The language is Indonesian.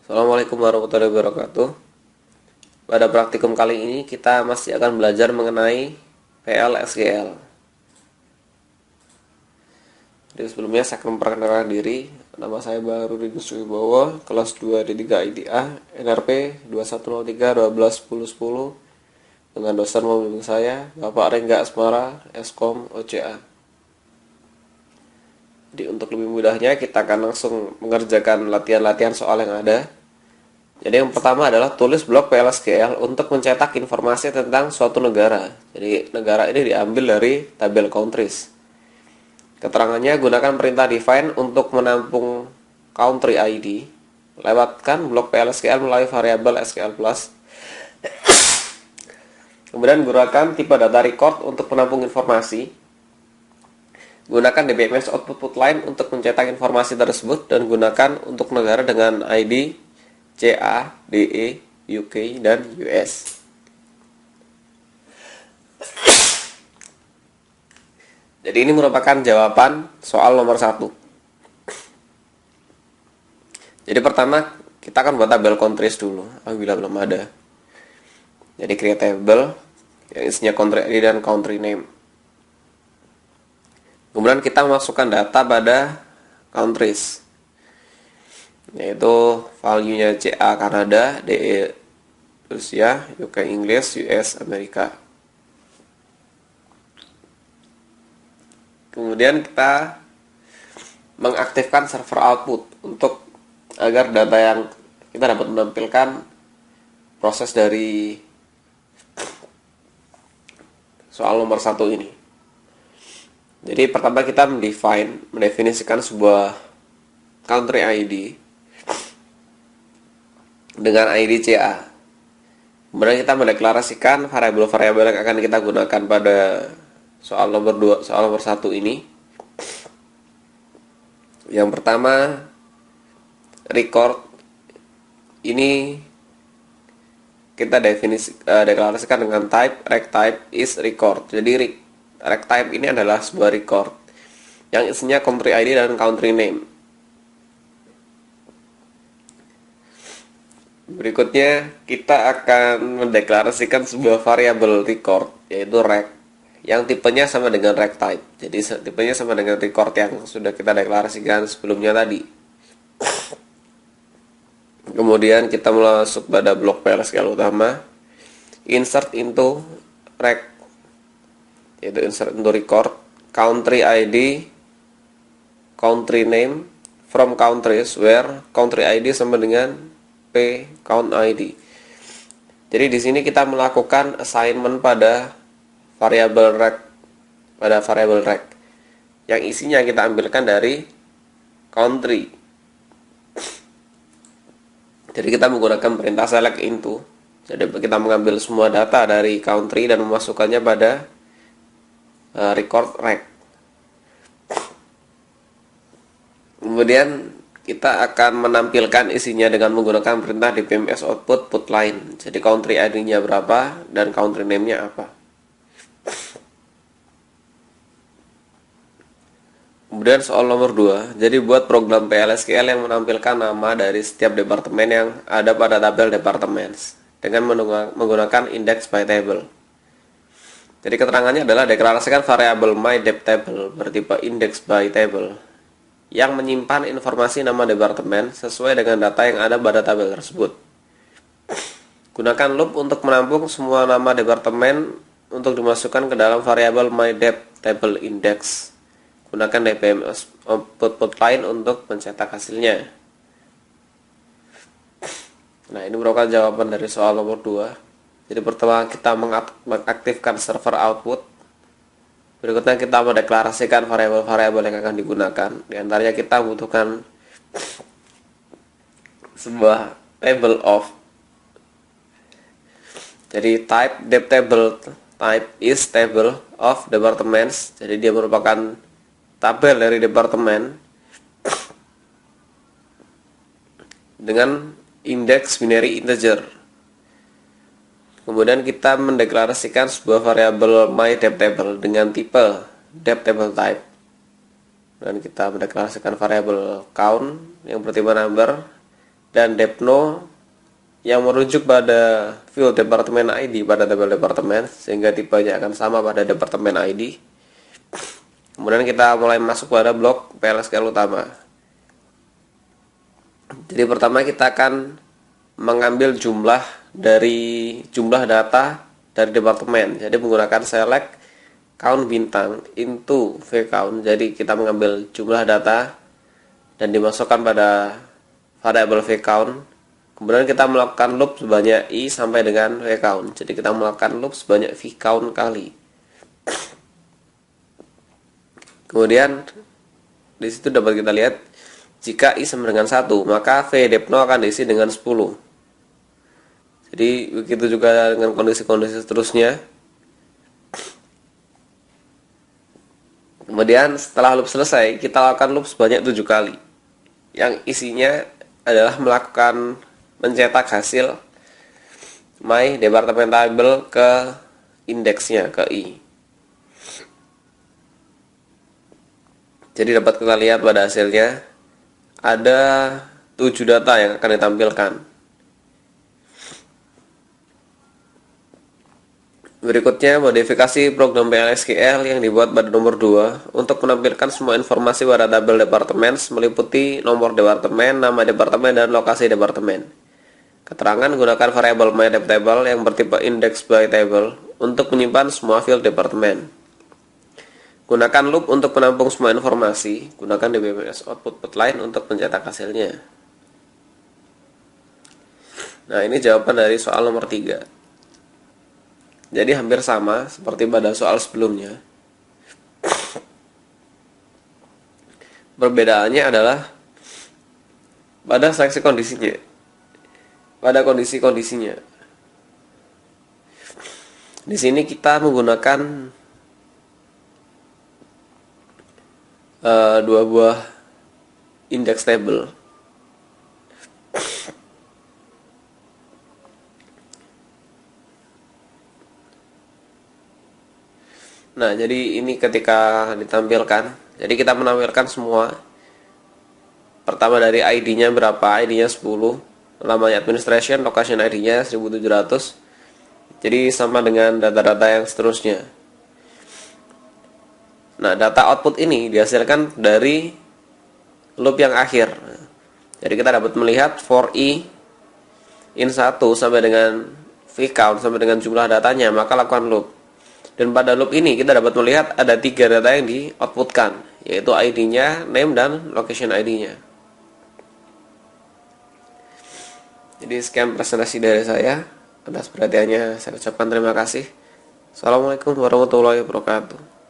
Assalamualaikum warahmatullahi wabarakatuh. Pada praktikum kali ini kita masih akan belajar mengenai PL/SQL. Jadi sebelumnya saya akan memperkenalkan diri. Nama saya Baru Rinus Wibowo, kelas 2 D3 ITA, NRP 2103 12 10 10, dengan dosen pembimbing saya Bapak Rengga Asmara, Eskom OCA. Jadi untuk lebih mudahnya kita akan langsung mengerjakan latihan-latihan soal yang ada. Jadi yang pertama adalah tulis blok PL/SQL untuk mencetak informasi tentang suatu negara. Jadi negara ini diambil dari tabel countries. Keterangannya, gunakan perintah define untuk menampung country ID. Lewatkan blok PL/SQL melalui variabel SQL+. Kemudian gunakan tipe data record untuk menampung informasi. Gunakan DBMS output line untuk mencetak informasi tersebut dan gunakan untuk negara dengan ID CA, DE, UK, dan US. Jadi ini merupakan jawaban soal nomor 1. Jadi pertama kita akan buat tabel countries dulu apabila belum ada. Jadi create table yang isinya country ID dan country name. Kemudian kita memasukkan data pada countries, yaitu value-nya CA Kanada, DE Rusia, UK Inggris, US Amerika. Kemudian kita mengaktifkan server output untuk agar data yang kita dapat menampilkan proses dari soal nomor 1 ini. Jadi pertama kita mendefinisikan sebuah country ID dengan ID CA. Kemudian kita mendeklarasikan variabel-variabel yang akan kita gunakan pada soal nomor 1 ini. Yang pertama, record. Ini kita deklarasikan dengan type rect type is record. Jadi rect type ini adalah sebuah record yang isinya country ID dan country name. Berikutnya kita akan mendeklarasikan sebuah variabel record, yaitu rect, yang tipenya sama dengan rect type. Jadi tipenya sama dengan record yang sudah kita deklarasikan sebelumnya tadi. Kemudian kita masuk pada blok PL/SQL utama, insert into rect, yaitu insert into record, country ID, country name from countries where country ID sama dengan P count ID. Jadi di sini kita melakukan assignment pada variabel rect yang isinya kita ambilkan dari country. Jadi kita menggunakan perintah select into. Jadi kita mengambil semua data dari country dan memasukkannya pada record rect. Kemudian kita akan menampilkan isinya dengan menggunakan perintah DBMS output put line. Jadi country ID-nya berapa dan country name-nya apa. Kemudian soal nomor 2, jadi buat program PL/SQL yang menampilkan nama dari setiap departemen yang ada pada tabel departments dengan menggunakan index by table. Jadi keterangannya adalah deklarasikan variabel myDepTable bertipe index by table yang menyimpan informasi nama departemen sesuai dengan data yang ada pada tabel tersebut. Gunakan loop untuk menampung semua nama departemen untuk dimasukkan ke dalam variabel myDepTable index. Gunakan DBMS output line untuk mencetak hasilnya. Nah, ini merupakan jawaban dari soal nomor 2. Jadi pertama kita mengaktifkan server output. Berikutnya kita mendeklarasikan variabel-variabel yang akan digunakan. Di antaranya kita membutuhkan sebuah table of. Jadi type depTable type is table of departments. Jadi dia merupakan tabel dari departemen dengan indeks binary integer. Kemudian kita mendeklarasikan sebuah variabel myDepTable dengan tipe depTable type. Dan kita mendeklarasikan variabel count yang bertipe number dan depno yang merujuk pada field departemen ID pada tabel departemen, sehingga tipenya akan sama pada departemen ID. Kemudian kita mulai masuk pada blok PLSQL utama. Jadi pertama kita akan mengambil jumlah data dari departemen. Jadi menggunakan select count bintang into vcount. Jadi kita mengambil jumlah data dan dimasukkan pada variabel vcount. Kemudian kita melakukan loop sebanyak i sampai dengan vcount. Jadi kita melakukan loop sebanyak vcount kali. Kemudian di situ dapat kita lihat jika i sama dengan 1, maka vdepno akan diisi dengan 10. Jadi begitu juga dengan kondisi-kondisi seterusnya. Kemudian setelah loop selesai, kita lakukan loop sebanyak 7 kali. Yang isinya adalah melakukan mencetak hasil my department table ke indeksnya, ke i. Jadi dapat kita lihat pada hasilnya ada 7 data yang akan ditampilkan. Berikutnya modifikasi program PLSQL yang dibuat pada nomor 2 untuk menampilkan semua informasi pada tabel departemen meliputi nomor departemen, nama departemen, dan lokasi departemen. Keterangan gunakan variabel myDepTable yang bertipe index by table untuk menyimpan semua field departemen. Gunakan loop untuk menampung semua informasi. Gunakan dbms output line untuk mencetak hasilnya. Nah, ini jawaban dari soal nomor 3. Jadi hampir sama seperti pada soal sebelumnya. Perbedaannya adalah pada seleksi kondisinya. Pada kondisi-kondisinya. Di sini kita menggunakan dua buah index table. Nah, jadi ini ketika ditampilkan, jadi kita menampilkan semua. Pertama dari ID-nya berapa? ID-nya 10, namanya administration, location ID-nya 1700. Jadi sama dengan data-data yang seterusnya. Nah, data output ini dihasilkan dari loop yang akhir. Jadi kita dapat melihat for i in 1 sampai dengan vcount sampai dengan jumlah datanya, maka lakukan loop. Dan pada loop ini kita dapat melihat ada 3 data yang di outputkan, yaitu ID-nya, name, dan location ID-nya. Jadi sekian presentasi dari saya. Atas perhatiannya saya ucapkan terima kasih. Assalamualaikum warahmatullahi wabarakatuh.